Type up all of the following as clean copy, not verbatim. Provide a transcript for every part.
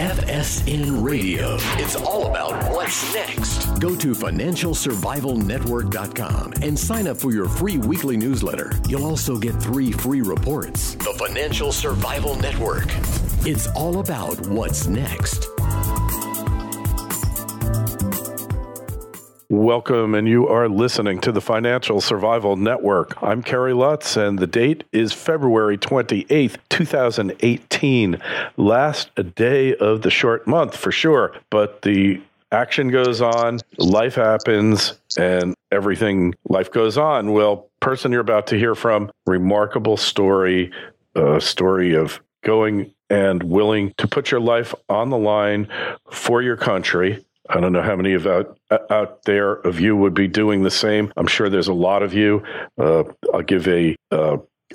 FSN Radio. It's all about what's next. Go to financialsurvivalnetwork.com and sign up for your free weekly newsletter. You'll also get 3 free reports. The Financial Survival Network. It's all about what's next. Welcome, and you are listening to the Financial Survival Network. I'm Kerry Lutz, and the date is February 28th, 2018. Last day of the short month, for sure, but the action goes on, life happens, and life goes on. Well, person you're about to hear from, remarkable story, a story of going and willing to put your life on the line for your country. I don't know how many of out there of you would be doing the same. I'm sure there's a lot of you. I'll give a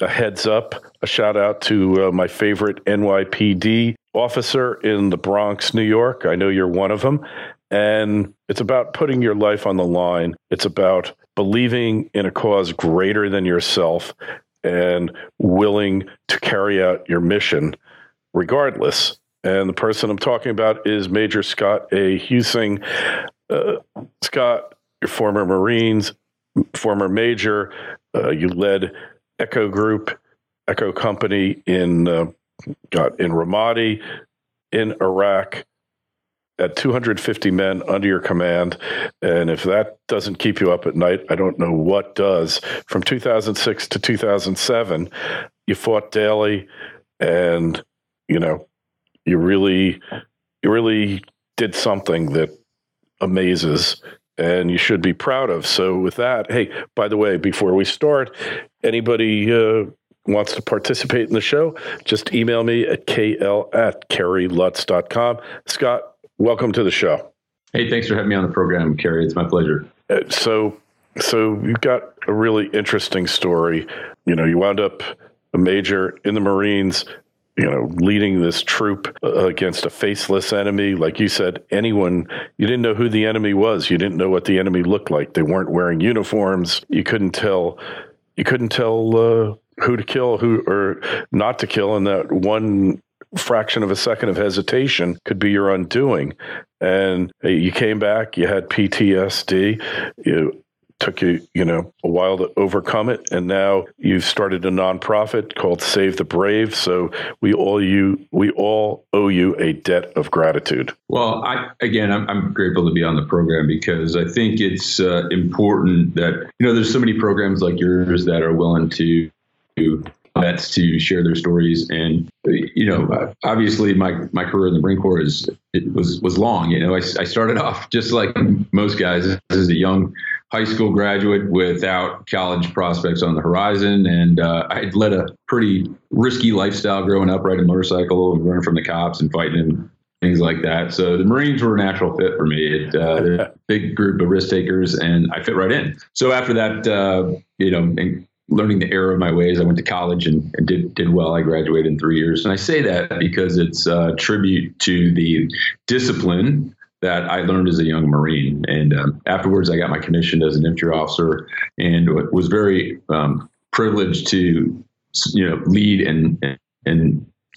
heads up, a shout out to my favorite NYPD officer in the Bronx, New York. I know you're one of them. And it's about putting your life on the line. It's about believing in a cause greater than yourself and willing to carry out your mission regardless. And the person I'm talking about is Major Scott A. Huesing. Scott, you're former Marines, former Major. You led Echo Company in Ramadi, in Iraq, at 250 men under your command. And if that doesn't keep you up at night, I don't know what does. From 2006 to 2007, you fought daily, and, you really did something that amazes, and you should be proud of. So with that, hey, by the way, before we start, anybody wants to participate in the show, just email me at kl@kerrylutz.com. Scott, welcome to the show. Hey, thanks for having me on the program, Kerry. It's my pleasure. So you've got a really interesting story. You wound up a major in the Marines, leading this troop against a faceless enemy. Like you said, you didn't know who the enemy was. You didn't know what the enemy looked like. They weren't wearing uniforms. You couldn't tell who to kill, who or not to kill. And that one fraction of a second of hesitation could be your undoing. And you came back, you had PTSD. Took you, a while to overcome it, and now you've started a nonprofit called Save the Brave. So we all owe you a debt of gratitude. Well, I'm grateful to be on the program because I think it's important that there's so many programs like yours that are willing to vets to share their stories, and obviously my career in the Marine Corps was long. I started off just like most guys as a young high school graduate without college prospects on the horizon. And I led a pretty risky lifestyle growing up, riding a motorcycle and running from the cops and fighting and things like that. So the Marines were a natural fit for me. They're a big group of risk takers, and I fit right in. So after that, and learning the error of my ways, I went to college and did well. I graduated in 3 years. And I say that because it's a tribute to the discipline that I learned as a young Marine. And afterwards, I got my commission as an infantry officer and was very privileged to, lead and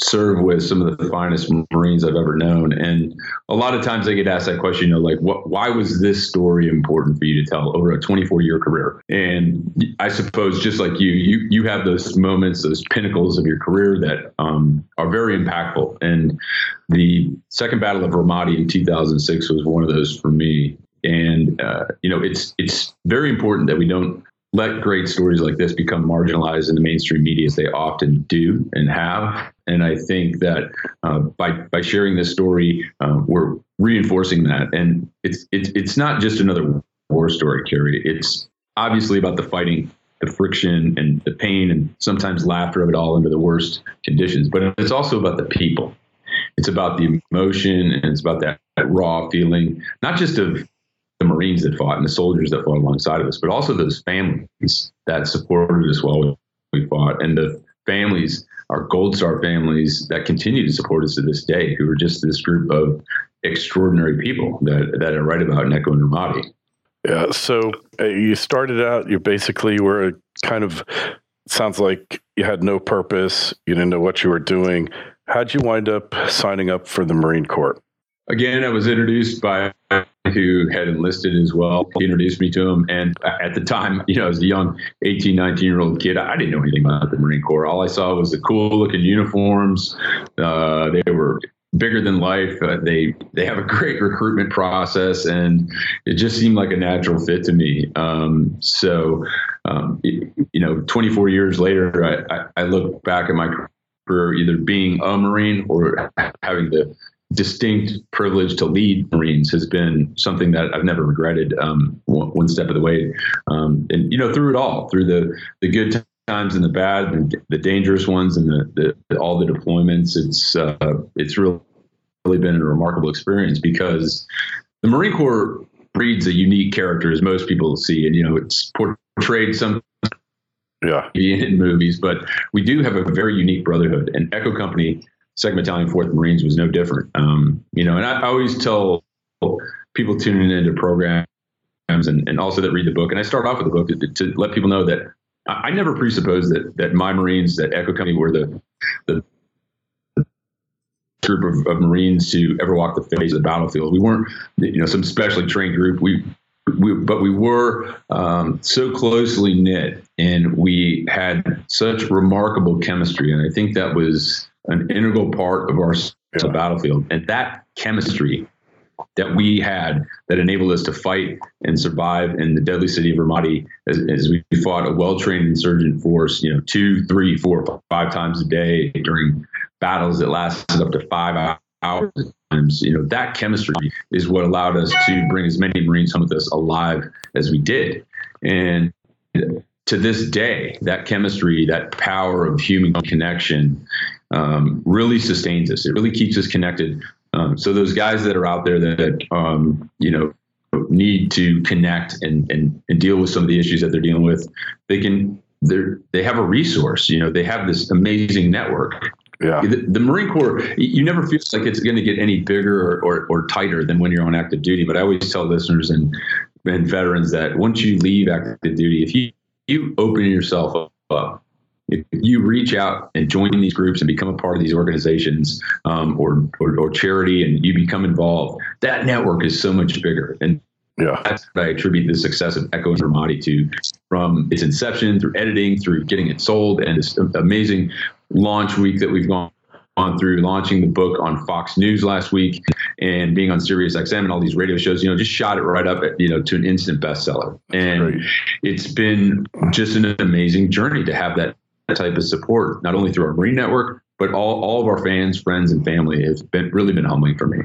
serve with some of the finest Marines I've ever known. And a lot of times I get asked that question, why was this story important for you to tell over a 24-year career? And I suppose just like you have those moments, those pinnacles of your career that are very impactful. And the Second Battle of Ramadi in 2006 was one of those for me. And, it's very important that we don't let great stories like this become marginalized in the mainstream media, as they often do and have. And I think that by sharing this story, we're reinforcing that. And it's not just another war story, Kerry. It's obviously about the fighting, the friction, and the pain, and sometimes laughter of it all under the worst conditions. But it's also about the people. It's about the emotion, and it's about that raw feeling, not just of the Marines that fought and the soldiers that fought alongside of us, but also those families that supported us while we fought, and the families, our Gold Star families that continue to support us to this day, who are just this group of extraordinary people that I write about in Echo and Ramadi. Yeah. So you started out, you basically were kind of, sounds like you had no purpose. You didn't know what you were doing. How'd you wind up signing up for the Marine Corps? Again, I was introduced by who had enlisted as well. He introduced me to him. And at the time, as a young 18, 19-year-old kid, I didn't know anything about the Marine Corps. All I saw was the cool looking uniforms. They were bigger than life. They have a great recruitment process, and it just seemed like a natural fit to me. 24 years later, I look back at my career either being a Marine or having the distinct privilege to lead Marines has been something that I've never regretted one step of the way. And through it all, through the good times and the bad, the dangerous ones, and all the deployments, it's really been a remarkable experience, because the Marine Corps breeds a unique character, as most people see, and it's portrayed some in movies, but we do have a very unique brotherhood. And Echo Company, 2nd Battalion, 4th Marines was no different. And I always tell people tuning into programs and also that read the book, and I start off with the book to let people know that I never presupposed that my Marines, that Echo Company, were the group of Marines to ever walk the face of the battlefield. We weren't, some specially trained group. But we were so closely knit, and we had such remarkable chemistry. And I think that was an integral part of our battlefield. And that chemistry that we had that enabled us to fight and survive in the deadly city of Ramadi as we fought a well-trained insurgent force, 2, 3, 4, 5 times a day during battles that lasted up to 5 hours. That chemistry is what allowed us to bring as many Marines home with us alive as we did. And to this day, that chemistry, that power of human connection, really sustains us. It really keeps us connected. So those guys that are out there that, need to connect and deal with some of the issues that they're dealing with, they have a resource. They have this amazing network. Yeah. The Marine Corps, you never feel like it's going to get any bigger or tighter than when you're on active duty. But I always tell listeners and veterans that once you leave active duty, if you open yourself up, if you reach out and join these groups and become a part of these organizations or charity, and you become involved, that network is so much bigger. And that's what I attribute the success of Echo and Ramadi to, from its inception, through editing, through getting it sold, and this amazing launch week that we've gone through, launching the book on Fox News last week, and being on Sirius XM and all these radio shows, just shot it right up at, to an instant bestseller. And it's been just an amazing journey to have that type of support, not only through our Marine network, but all of our fans, friends, and family. Has really been humbling for me.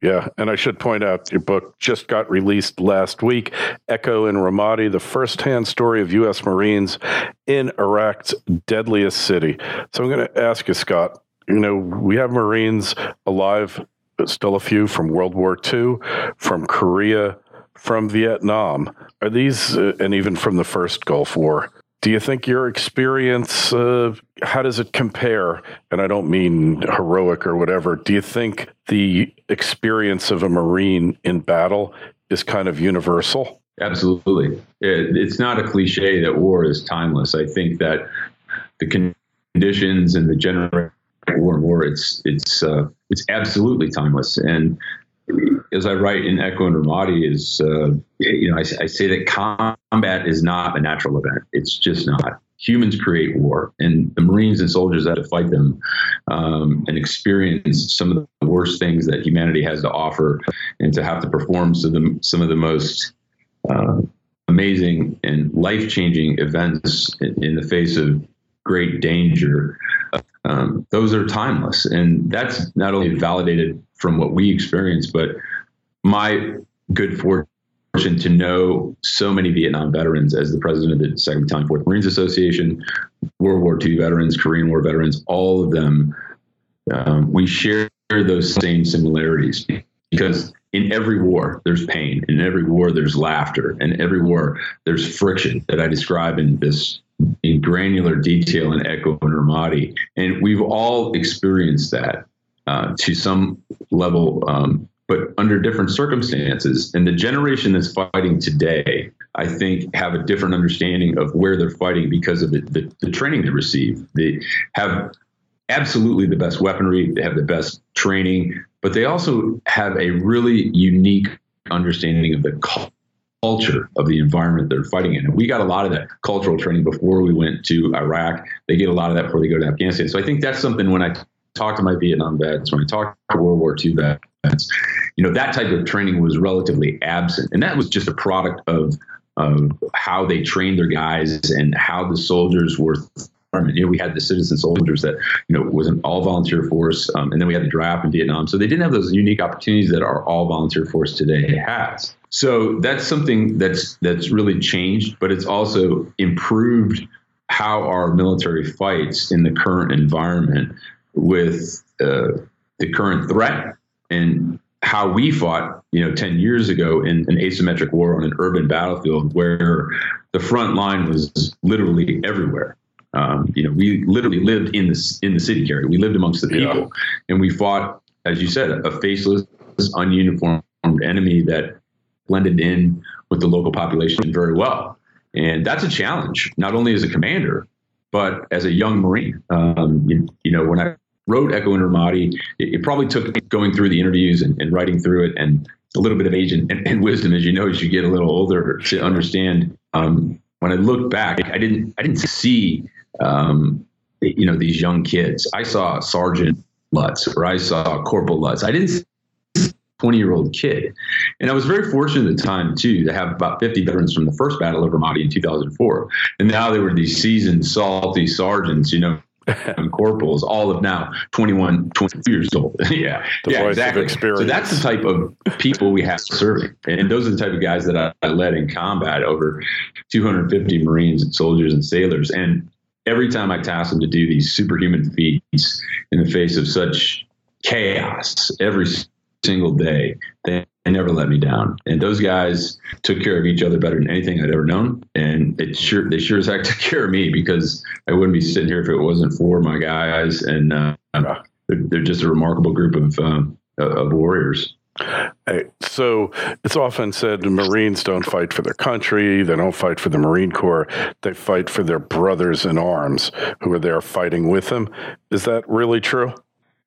Yeah, and I should point out, your book just got released last week, Echo in Ramadi, the Firsthand Story of U.S. Marines in Iraq's Deadliest City. So I'm going to ask you, Scott, we have Marines alive, still a few from World War II, from Korea, from Vietnam. Are these, and even from the first Gulf War, do you think your experience, how does it compare? And I don't mean heroic or whatever. Do you think the experience of a Marine in battle is kind of universal? Absolutely. It's not a cliche that war is timeless. I think that the conditions and the generation of war, it's absolutely timeless. And as I write in Echo and Ramadi, I say that combat is not a natural event. It's just not. Humans create war, and the Marines and soldiers that have to fight them and experience some of the worst things that humanity has to offer, and to have to perform some of the most amazing and life-changing events in the face of great danger. Those are timeless, and that's not only validated from what we experience, but my good fortune to know so many Vietnam veterans as the president of the 2nd Battalion, 4th Marines Association, World War II veterans, Korean War veterans, all of them, we share those same similarities, because in every war there's pain, in every war there's laughter, in every war there's friction that I describe in granular detail in Echo and Ramadi. And we've all experienced that to some level, but under different circumstances. And the generation that's fighting today, I think, have a different understanding of where they're fighting because of the training they receive. They have absolutely the best weaponry. They have the best training, but they also have a really unique understanding of the culture of the environment they're fighting in. And we got a lot of that cultural training before we went to Iraq. They get a lot of that before they go to Afghanistan. So I think that's something when I talk to my Vietnam vets, when I talk to World War II vets, that type of training was relatively absent. And that was just a product of how they trained their guys and how the soldiers were. We had the citizen soldiers that, was an all volunteer force. And then we had the draft in Vietnam. So they didn't have those unique opportunities that our all volunteer force today has. So that's something that's really changed, but it's also improved how our military fights in the current environment with the current threat, and how we fought, 10 years ago in an asymmetric war on an urban battlefield where the front line was literally everywhere. We literally lived in the city, Kerry. We lived amongst the people, and we fought, as you said, a faceless, ununiformed enemy that blended in with the local population very well. And that's a challenge, not only as a commander, but as a young Marine. When I wrote Echo in Ramadi, it probably took going through the interviews and writing through it and a little bit of age and wisdom, as you get a little older, to understand. When I look back, I didn't see these young kids. I saw Sergeant Lutz, or I saw Corporal Lutz. I didn't see a 20-year-old kid. And I was very fortunate at the time, too, to have about 50 veterans from the first Battle of Ramadi in 2004. And now they were these seasoned, salty sergeants, and corporals, all of now 21, 22 years old. yeah, exactly. So that's the type of people we have serving. And those are the type of guys that I led in combat, over 250 Marines and soldiers and sailors. And every time I tasked them to do these superhuman feats in the face of such chaos every single day, they never let me down. And those guys took care of each other better than anything I'd ever known. And they sure as heck took care of me, because I wouldn't be sitting here if it wasn't for my guys. And they're just a remarkable group of warriors. Hey, so it's often said the Marines don't fight for their country. They don't fight for the Marine Corps. They fight for their brothers in arms who are there fighting with them. Is that really true?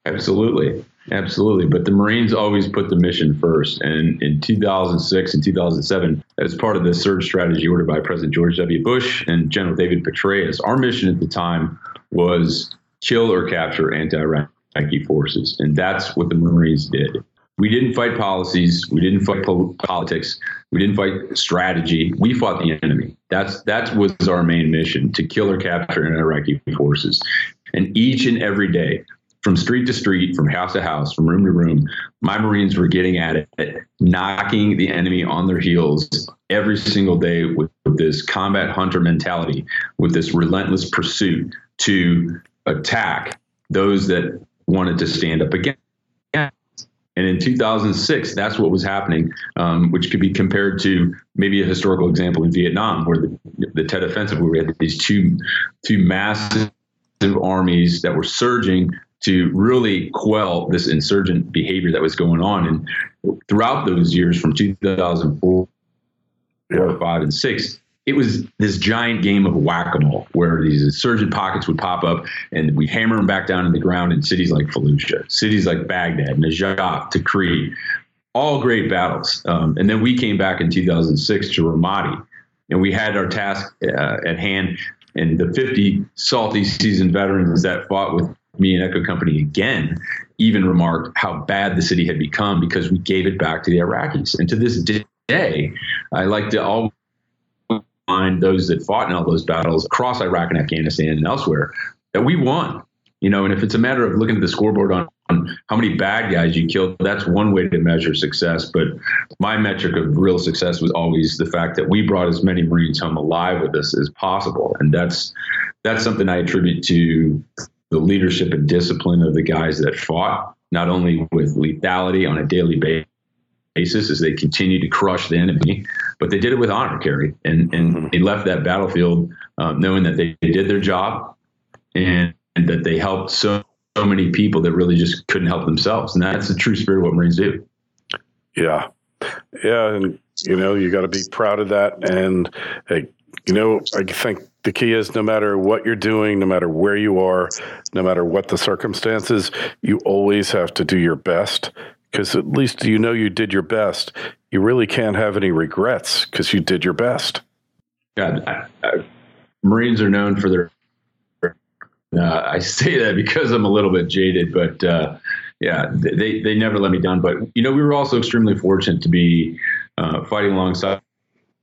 Absolutely. But the Marines always put the mission first. And in 2006 and 2007, as part of the surge strategy ordered by President George W. Bush and General David Petraeus, our mission at the time was kill or capture anti-Iraqi forces. And that's what the Marines did. We didn't fight policies. We didn't fight politics. We didn't fight strategy. We fought the enemy. That was our main mission, to kill or capture anti-Iraqi forces. And each and every day, from street to street, from house to house, from room to room, my Marines were getting at it, knocking the enemy on their heels every single day with this combat hunter mentality, with this relentless pursuit to attack those that wanted to stand up against. And in 2006, that's what was happening, which could be compared to maybe a historical example in Vietnam, where the Tet Offensive, where we had these two massive armies that were surging to really quell this insurgent behavior that was going on. And throughout those years, from 2004, 5, and 6, it was this giant game of whack-a-mole where these insurgent pockets would pop up and we hammer them back down to the ground in cities like Fallujah, cities like Baghdad, Najaf, Tikrit, all great battles. And then we came back in 2006 to Ramadi, and we had our task at hand. And the 50 salty seasoned veterans that fought with me and Echo Company again even remarked how bad the city had become because we gave it back to the Iraqis. And to this day, I like to always find those that fought in all those battles across Iraq and Afghanistan and elsewhere that we won. And if it's a matter of looking at the scoreboard on how many bad guys you killed, that's one way to measure success. But my metric of real success was always the fact that we brought as many Marines home alive with us as possible. And that's something I attribute to the leadership and discipline of the guys that fought, not only with lethality on a daily basis as they continue to crush the enemy, but they did it with honor, Kerry. And they left that battlefield knowing that they did their job and that they helped so many people that really just couldn't help themselves. And that's the true spirit of what Marines do. Yeah. And, you got to be proud of that. And I think the key is no matter what you're doing, no matter where you are, no matter what the circumstances, you always have to do your best, because at least you did your best. You really can't have any regrets because you did your best. Yeah, Marines are known for their I say that because I'm a little bit jaded, but they never let me down. But, we were also extremely fortunate to be fighting alongside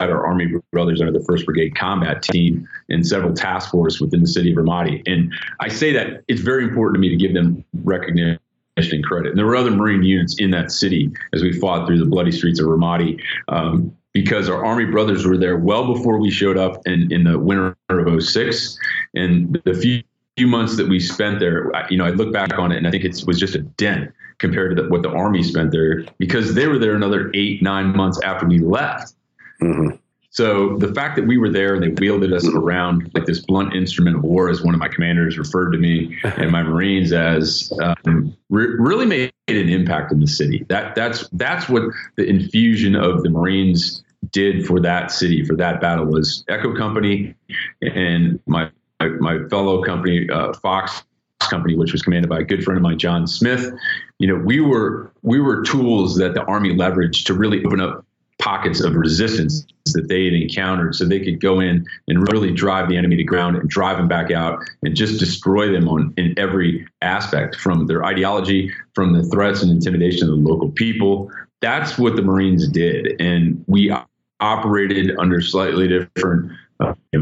our Army brothers under the 1st Brigade Combat Team in several task forces within the city of Ramadi. And I say that it's very important to me to give them recognition and credit. And there were other Marine units in that city as we fought through the bloody streets of Ramadi, because our Army brothers were there well before we showed up in the winter of 06. And the few months that we spent there, I look back on it and I think it was just a dent compared to what the Army spent there, because they were there another 8-9 months after we left. Mm-hmm. So the fact that we were there and they wielded us around like this blunt instrument of war, as one of my commanders referred to me and my Marines as, really made an impact in the city. That's what the infusion of the Marines did for that city, for that battle, was Echo Company and my fellow company, Fox Company, which was commanded by a good friend of mine, John Smith. We were tools that the Army leveraged to really open up pockets of resistance that they had encountered, so they could go in and really drive the enemy to ground and drive them back out and just destroy them in every aspect, from their ideology, from the threats and intimidation of the local people. That's what the Marines did. And we operated under slightly different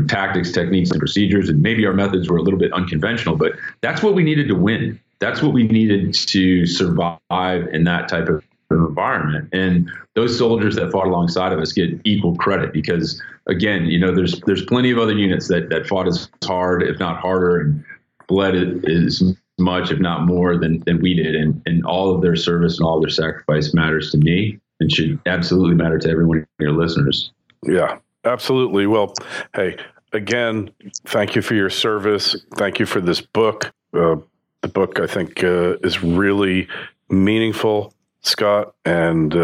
tactics, techniques, and procedures. And maybe our methods were a little bit unconventional, but that's what we needed to win. That's what we needed to survive in that type of environment. And those soldiers that fought alongside of us get equal credit, because again, there's plenty of other units that fought as hard, if not harder, and bled as much, if not more, than we did. And all of their service and all of their sacrifice matters to me and should absolutely matter to everyone of your listeners. Yeah, absolutely. Well, hey, again, thank you for your service. Thank you for this book. The book, I think, is really meaningful, Scott, and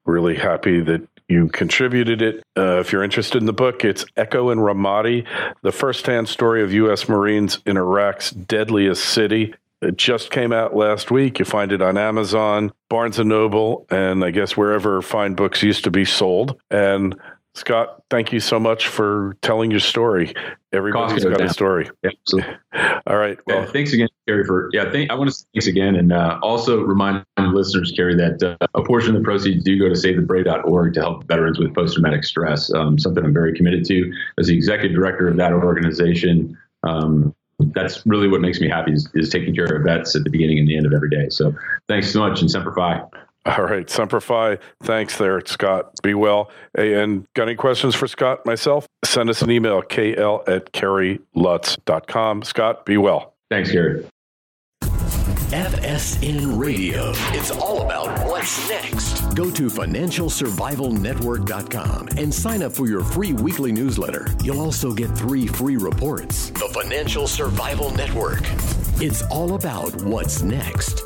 really happy that you contributed it. If you're interested in the book, it's Echo in Ramadi, the Firsthand Story of U.S. Marines in Iraq's Deadliest City. It just came out last week. You find it on Amazon, Barnes & Noble, and I guess wherever fine books used to be sold. And Scott, thank you so much for telling your story. Everybody's got a story. Yeah, absolutely. All right. Well, thanks again, Kerry. I want to say thanks again, and also remind listeners, Kerry, that a portion of the proceeds do go to SaveTheBrave.org to help veterans with post-traumatic stress. Something I'm very committed to as the executive director of that organization. That's really what makes me happy is taking care of vets at the beginning and the end of every day. So thanks so much, and Semper Fi. All right, Semper Fi. Thanks there, Scott. Be well. Hey, and got any questions for Scott, myself? Send us an email, kl@kerrylutz.com. Scott, be well. Thanks, Kerry. FSN Radio. It's all about what's next. Go to financialsurvivalnetwork.com and sign up for your free weekly newsletter. You'll also get 3 free reports. The Financial Survival Network. It's all about what's next.